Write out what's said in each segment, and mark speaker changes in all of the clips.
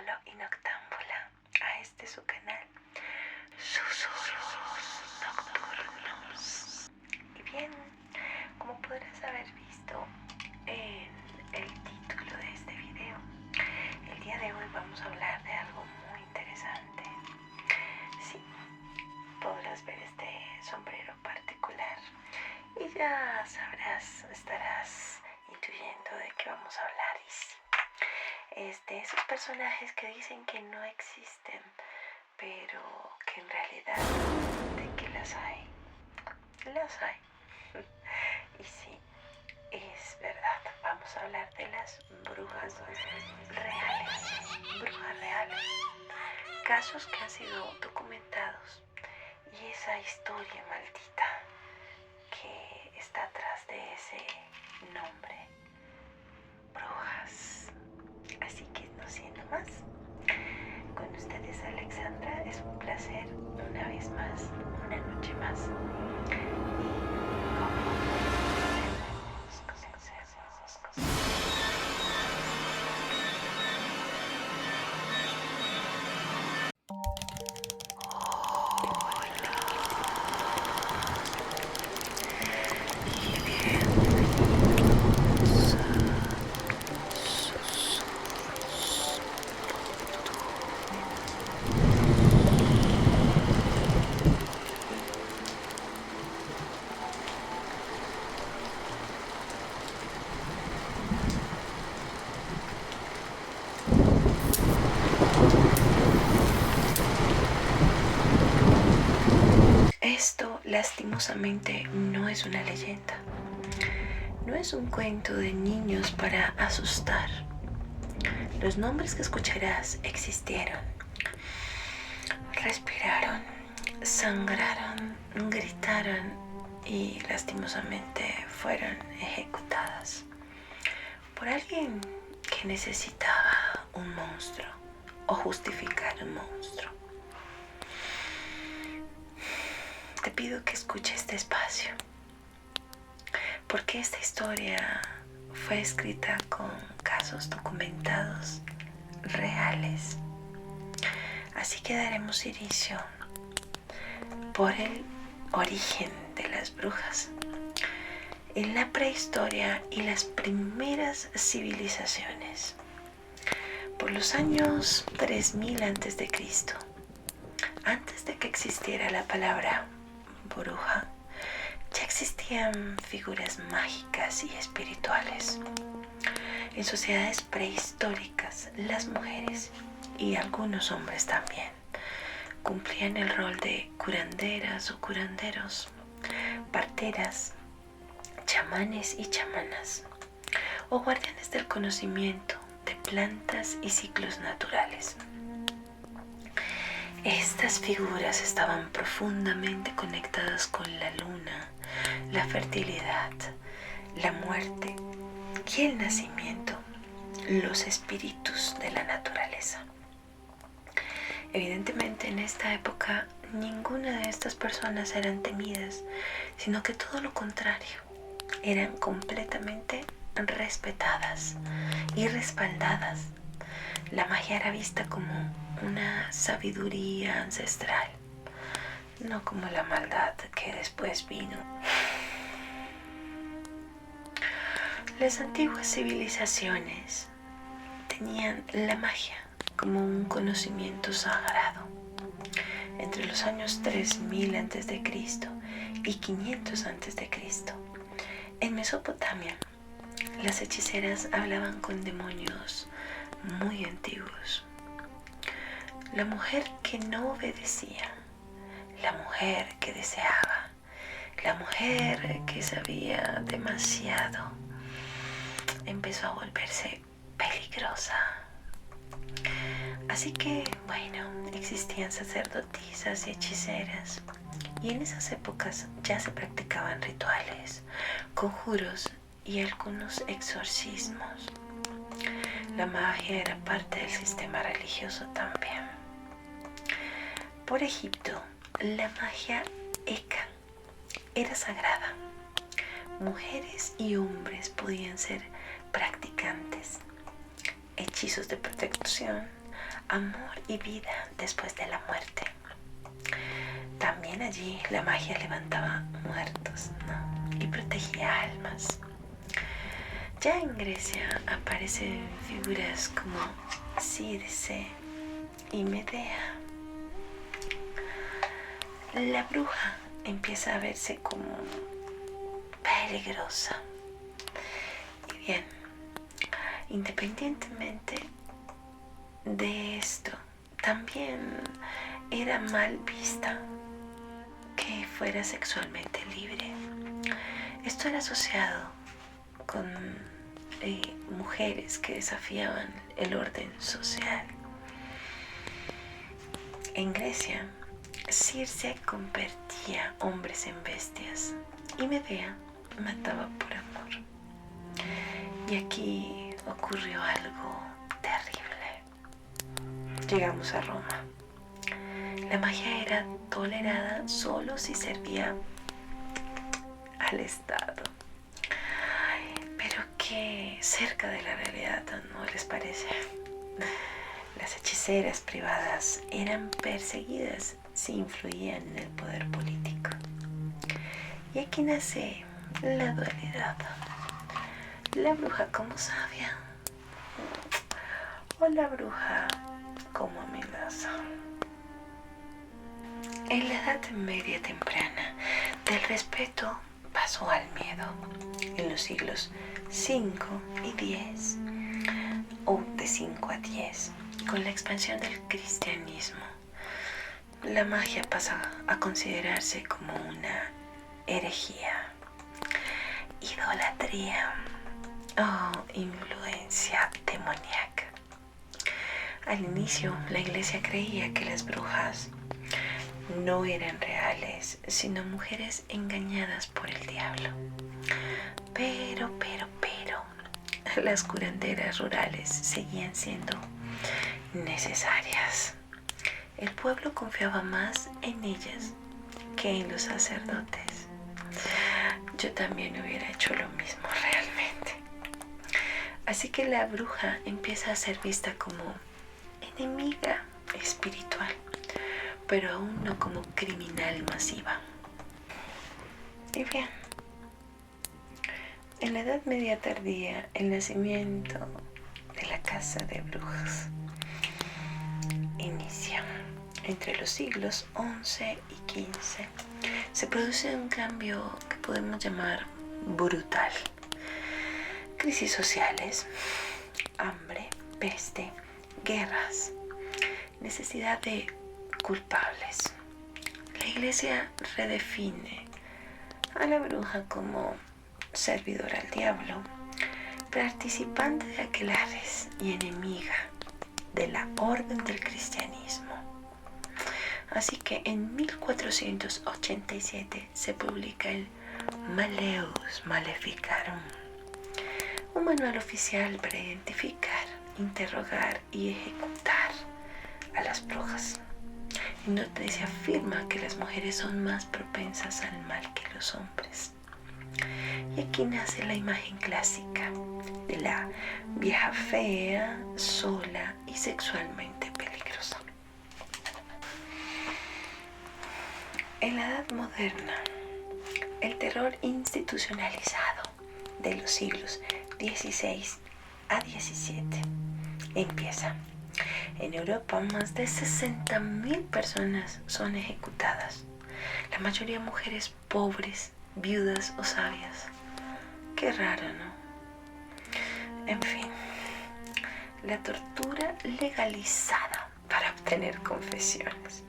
Speaker 1: sonámbulo y noctámbula a este su canal, Susurros Nocturnos. Y bien, como podrás haber visto en el título de este video, el día de hoy vamos a hablar de algo muy interesante. Sí, podrás ver este sombrero particular y ya sabrás, estarás intuyendo de qué vamos a hablar. Y sí, esos personajes que dicen que no existen, pero que en realidad de que las hay. Y sí, es verdad, vamos a hablar de las brujas reales, casos que han sido documentados y esa historia maldita que está atrás de ese nombre, brujas. Así que no siendo más, con ustedes Alexandra, es un placer una vez más, una noche más. Esto lastimosamente no es una leyenda, no es un cuento de niños para asustar. Los nombres que escucharás existieron, respiraron, sangraron, gritaron y lastimosamente fueron ejecutadas por alguien que necesitaba un monstruo o justificar un monstruo. Te pido que escuches despacio, porque esta historia fue escrita con casos documentados reales. Así que daremos inicio por el origen de las brujas, en la prehistoria y las primeras civilizaciones. Por los años 3000 a.C., antes de que existiera la palabra bruja, ya existían figuras mágicas y espirituales. En sociedades prehistóricas, las mujeres y algunos hombres también cumplían el rol de curanderas o curanderos, parteras, chamanes y chamanas, o guardianes del conocimiento de plantas y ciclos naturales. Estas figuras estaban profundamente conectadas con la luna, la fertilidad, la muerte y el nacimiento, los espíritus de la naturaleza. Evidentemente, en esta época ninguna de estas personas eran temidas, sino que todo lo contrario, eran completamente respetadas y respaldadas. La magia era vista como una sabiduría ancestral, no como la maldad que después vino. Las antiguas civilizaciones tenían la magia como un conocimiento sagrado. Entre los años 3000 a.C. y 500 a.C., en Mesopotamia, las hechiceras hablaban con demonios muy antiguos. La mujer que no obedecía, la mujer que deseaba, la mujer que sabía demasiado, empezó a volverse peligrosa. Así que, bueno, existían sacerdotisas y hechiceras, y en esas épocas ya se practicaban rituales, conjuros y algunos exorcismos. La magia era parte del sistema religioso también. Por Egipto, la magia Eka era sagrada. Mujeres y hombres podían ser practicantes. Hechizos de protección, amor y vida después de la muerte. También allí la magia levantaba muertos, ¿no? Y protegía almas. Ya en Grecia aparecen figuras como Circe y Medea. La bruja empieza a verse como peligrosa. Y bien, independientemente de esto, también era mal vista que fuera sexualmente libre. Esto era asociado con mujeres que desafiaban el orden social. En Grecia, Circe convertía hombres en bestias y Medea mataba por amor. Y aquí ocurrió algo terrible. Llegamos a Roma. La magia era tolerada solo si servía al Estado. Pero que cerca de la realidad, ¿no les parece? Las hechiceras privadas eran perseguidas si influían en el poder político. Y aquí nace la dualidad. La bruja como sabia o la bruja como amenaza. En la Edad Media temprana, del respeto pasó al miedo. En los siglos 5 y 10, o de 5 a 10, con la expansión del cristianismo, la magia pasa a considerarse como una herejía, idolatría o influencia demoníaca. Al inicio, la iglesia creía que las brujas no eran reales, sino mujeres engañadas por el diablo. Pero, las curanderas rurales seguían siendo necesarias. El pueblo confiaba más en ellas que en los sacerdotes. Yo también hubiera hecho lo mismo realmente. Así que la bruja empieza a ser vista como enemiga espiritual, pero aún no como criminal masiva. Y bien, en la Edad Media tardía, el nacimiento de la casa de brujas inicia. Entre los siglos XI y XV se produce un cambio que podemos llamar brutal. Crisis sociales, hambre, peste, guerras, necesidad de culpables. La iglesia redefine a la bruja como servidora al diablo, participante de aquelarres y enemiga de la orden del cristianismo. Así que en 1487 se publica el Malleus Maleficarum, un manual oficial para identificar, interrogar y ejecutar a las brujas, en donde se afirma que las mujeres son más propensas al mal que los hombres. Y aquí nace la imagen clásica de la vieja fea, sola y sexualmente peligrosa. En la Edad Moderna, el terror institucionalizado de los siglos XVI a XVII empieza. En Europa, más de 60.000 personas son ejecutadas, la mayoría mujeres pobres, viudas o sabias. Qué raro, ¿no? En fin, la tortura legalizada para obtener confesiones.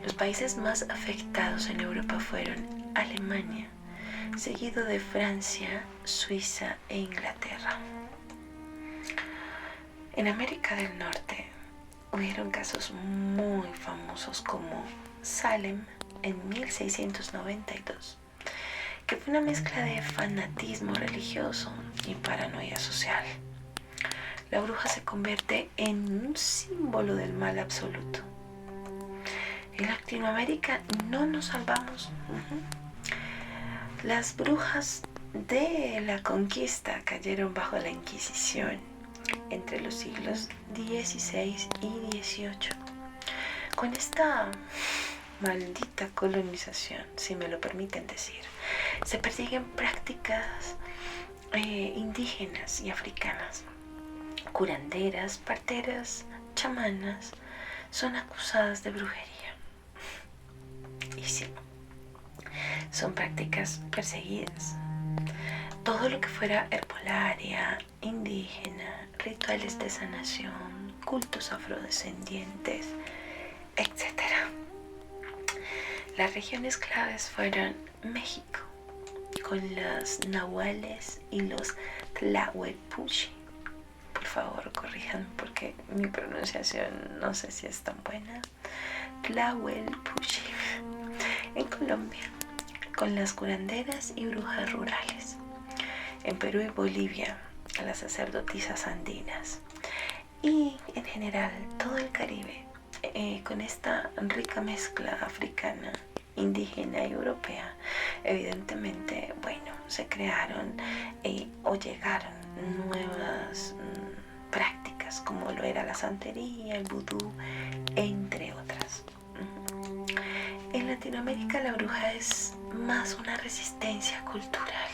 Speaker 1: Los países más afectados en Europa fueron Alemania, seguido de Francia, Suiza e Inglaterra. En América del Norte hubieron casos muy famosos como Salem en 1692, que fue una mezcla de fanatismo religioso y paranoia social. La bruja se convierte en un símbolo del mal absoluto. En Latinoamérica no nos salvamos. Las brujas de la conquista cayeron bajo la Inquisición entre los siglos XVI y XVIII. Con esta maldita colonización, si me lo permiten decir, se persiguen prácticas indígenas y africanas. Curanderas, parteras, chamanas son acusadas de brujería. Y sí, son prácticas perseguidas. Todo lo que fuera herbolaria, indígena, rituales de sanación, cultos afrodescendientes, etc. Las regiones claves fueron México, con los nahuales y los tlahuelpuchi. Por favor, corríjanme porque mi pronunciación no sé si es tan buena. Tlahuelpuchi. En Colombia, con las curanderas y brujas rurales. En Perú y Bolivia, las sacerdotisas andinas. Y en general, todo el Caribe, con esta rica mezcla africana, indígena y europea, evidentemente, bueno, se crearon o llegaron nuevas prácticas, como lo era la santería, el vudú, entre otras. En Latinoamérica la bruja es más una resistencia cultural,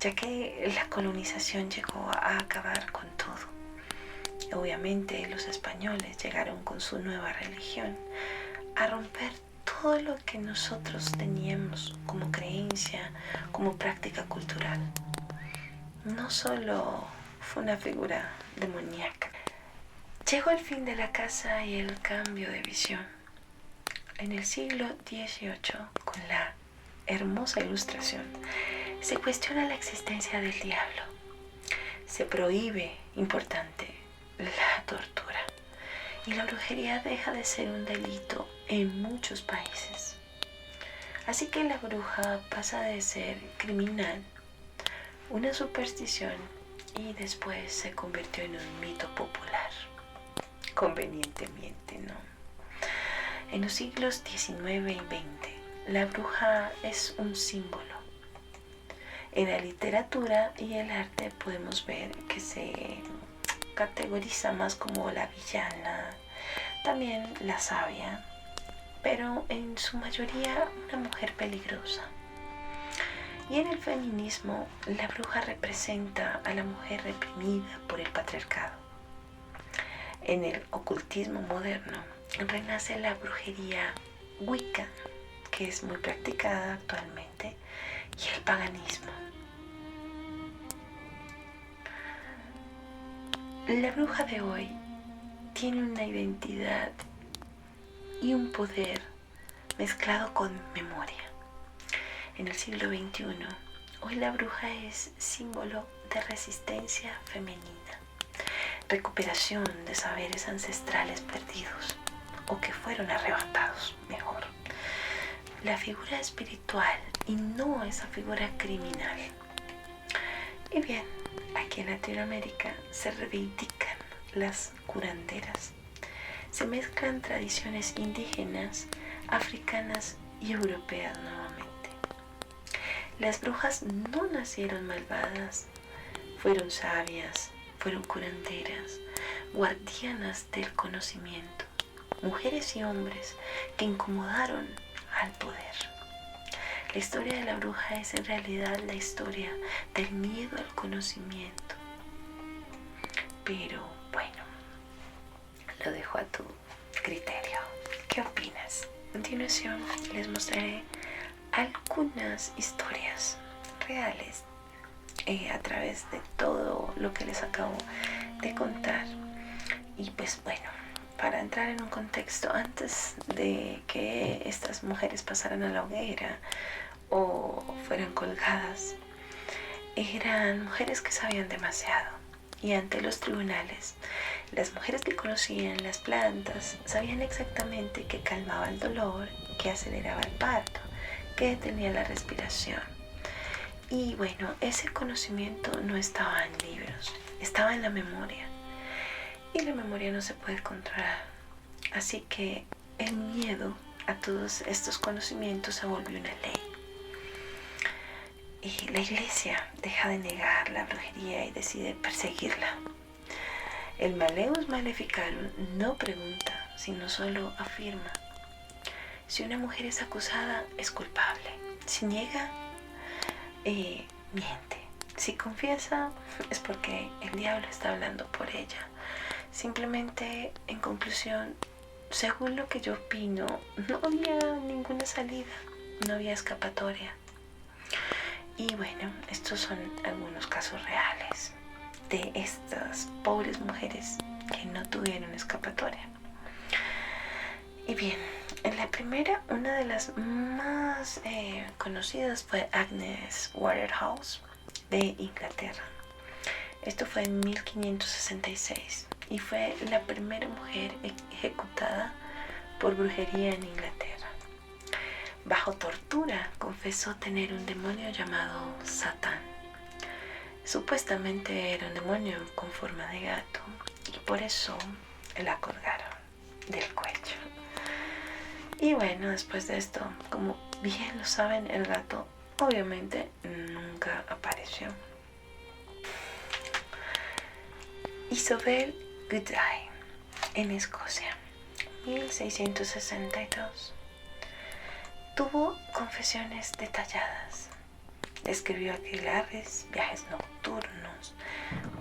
Speaker 1: ya que la colonización llegó a acabar con todo. Obviamente los españoles llegaron con su nueva religión a romper todo lo que nosotros teníamos como creencia, como práctica cultural. No solo fue una figura demoníaca. Llegó el fin de la casa y el cambio de visión. En el siglo XVIII, con la hermosa Ilustración, se cuestiona la existencia del diablo. Se prohíbe, importante, la tortura. Y la brujería deja de ser un delito en muchos países. Así que la bruja pasa de ser criminal, una superstición, y después se convirtió en un mito popular. Convenientemente, ¿no? En los siglos XIX y XX, la bruja es un símbolo. En la literatura y el arte podemos ver que se categoriza más como la villana, también la sabia, pero en su mayoría una mujer peligrosa. Y en el feminismo, la bruja representa a la mujer reprimida por el patriarcado. En el ocultismo moderno, renace la brujería Wicca, que es muy practicada actualmente, y el paganismo. La bruja de hoy tiene una identidad y un poder mezclado con memoria. En el siglo XXI, hoy la bruja es símbolo de resistencia femenina, recuperación de saberes ancestrales perdidos o que fueron arrebatados, mejor. La figura espiritual y no esa figura criminal. Y bien, aquí en Latinoamérica se reivindican las curanderas. Se mezclan tradiciones indígenas, africanas y europeas nuevamente. Las brujas no nacieron malvadas, fueron sabias, fueron curanderas, guardianas del conocimiento, mujeres y hombres que incomodaron al poder. La historia de la bruja es en realidad la historia del miedo al conocimiento. Pero bueno, lo dejo a tu criterio. ¿Qué opinas? A continuación les mostraré algunas historias reales a través de todo lo que les acabo de contar. Y pues bueno, para entrar en un contexto, antes de que estas mujeres pasaran a la hoguera o fueran colgadas, eran mujeres que sabían demasiado, y ante los tribunales, las mujeres que conocían las plantas sabían exactamente que calmaba el dolor, que aceleraba el parto, que detenía la respiración. Y bueno, ese conocimiento no estaba en libros, estaba en la memoria, y la memoria no se puede controlar. Así que el miedo a todos estos conocimientos se volvió una ley. Y la iglesia deja de negar la brujería y decide perseguirla. El Maleus Maleficarum no pregunta, sino solo afirma. Si una mujer es acusada, es culpable. Si niega, miente. Si confiesa, es porque el diablo está hablando por ella. Simplemente, en conclusión, según lo que yo opino, no había ninguna salida, no había escapatoria. Y bueno, estos son algunos casos reales de estas pobres mujeres que no tuvieron escapatoria. Y bien, en la primera, una de las más conocidas fue Agnes Waterhouse de Inglaterra. Esto fue en 1566 y fue la primera mujer ejecutada por brujería en Inglaterra. Bajo tortura confesó tener un demonio llamado Satán. Supuestamente era un demonio con forma de gato y por eso la colgaron del cuello. Y bueno, después de esto, como bien lo saben, el gato obviamente nunca apareció. Isobel Goodeye, en Escocia, 1662. Tuvo confesiones detalladas. Describió aquelarres, viajes nocturnos,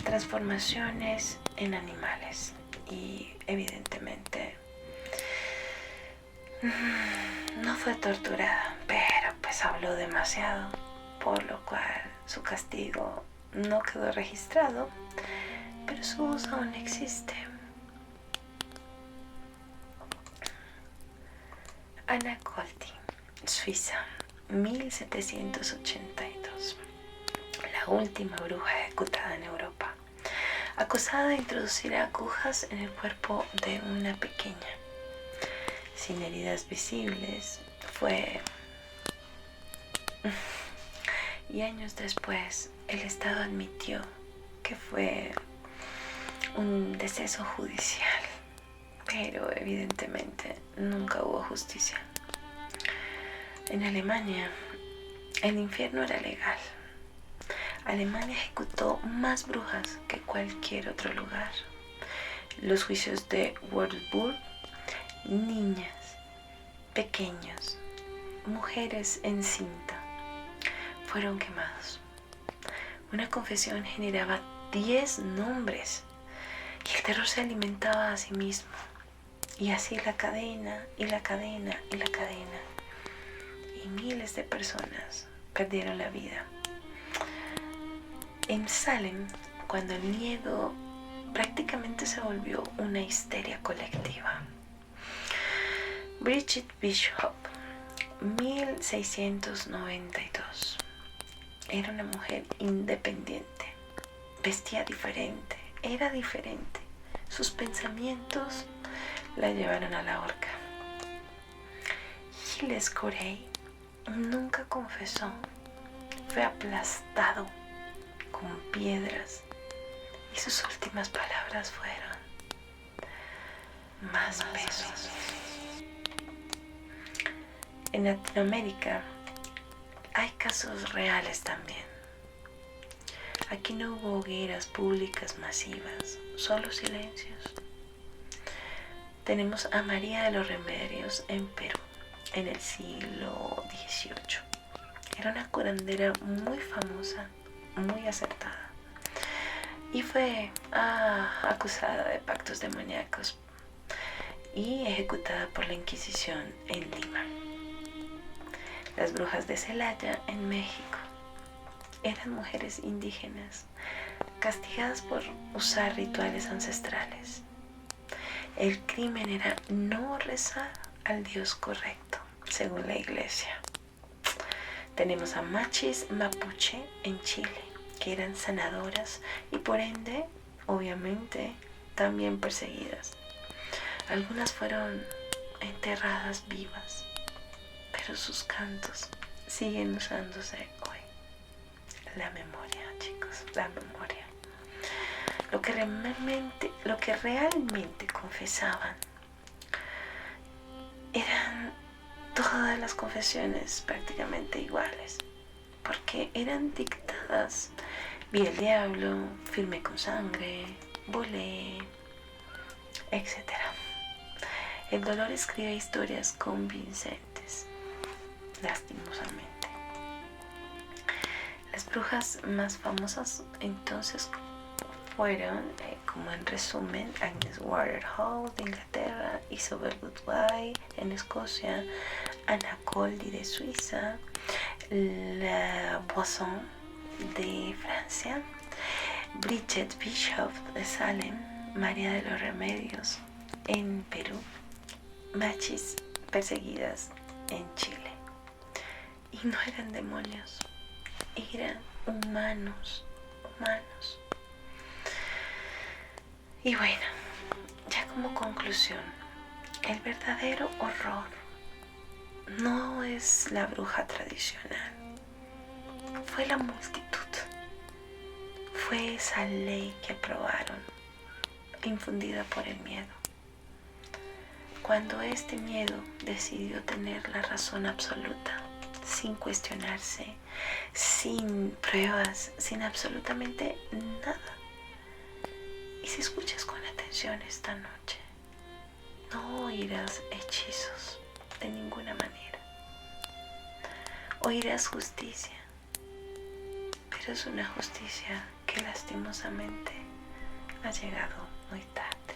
Speaker 1: transformaciones en animales y evidentemente no fue torturada, pero pues habló demasiado, por lo cual su castigo no quedó registrado, pero su voz aún existe. Anna Colty, Suiza, 1782. La última bruja ejecutada en Europa, acusada de introducir agujas en el cuerpo de una pequeña. Sin heridas visibles, y años después el Estado admitió que fue un deceso judicial, pero evidentemente nunca hubo justicia. En Alemania, el infierno era legal. Alemania ejecutó más brujas que cualquier otro lugar. Los juicios de Würzburg, niñas, pequeños, mujeres encinta, fueron quemados. Una confesión generaba 10 nombres y el terror se alimentaba a sí mismo. Y así la cadena y la cadena y la cadena. Y miles de personas perdieron la vida. En Salem, cuando el miedo prácticamente se volvió una histeria colectiva. Bridget Bishop, 1692. Era una mujer independiente, vestía diferente, era diferente. Sus pensamientos la llevaron a la horca. Gilles Corey nunca confesó, fue aplastado con piedras y sus últimas palabras fueron: más besos. En Latinoamérica hay casos reales también. Aquí no hubo hogueras públicas masivas, solo silencios. Tenemos a María de los Remedios en Perú, en el siglo XVIII. Era una curandera muy famosa, muy acertada, y fue acusada de pactos demoníacos y ejecutada por la Inquisición en Lima. Las brujas de Celaya, en México, eran mujeres indígenas castigadas por usar rituales ancestrales. El crimen era no rezar al Dios correcto, según la iglesia. Tenemos a machis mapuche en Chile, que eran sanadoras y por ende, obviamente, también perseguidas. Algunas fueron enterradas vivas, pero sus cantos siguen usándose hoy. La memoria, chicos, la memoria. Lo que realmente confesaban eran todas las confesiones prácticamente iguales, porque eran dictadas: vi el diablo, firmé con sangre, bullying, etc. El dolor escribe historias convincentes, lastimosamente. Las brujas más famosas entonces fueron, como en resumen, Agnes Waterhouse de Inglaterra, Isobel Goodway en Escocia, Anna Coldy de Suiza, La Boisson de Francia, Bridget Bishop de Salem, María de los Remedios en Perú, machis perseguidas en Chile. Y no eran demonios, eran humanos. Y bueno, ya como conclusión, el verdadero horror no es la bruja tradicional, fue la multitud, fue esa ley que aprobaron, infundida por el miedo. Cuando este miedo decidió tener la razón absoluta, sin cuestionarse, sin pruebas, sin absolutamente nada. Y si escuchas con atención esta noche, no oirás hechizos de ninguna manera. Oirás justicia, pero es una justicia que lastimosamente ha llegado muy tarde.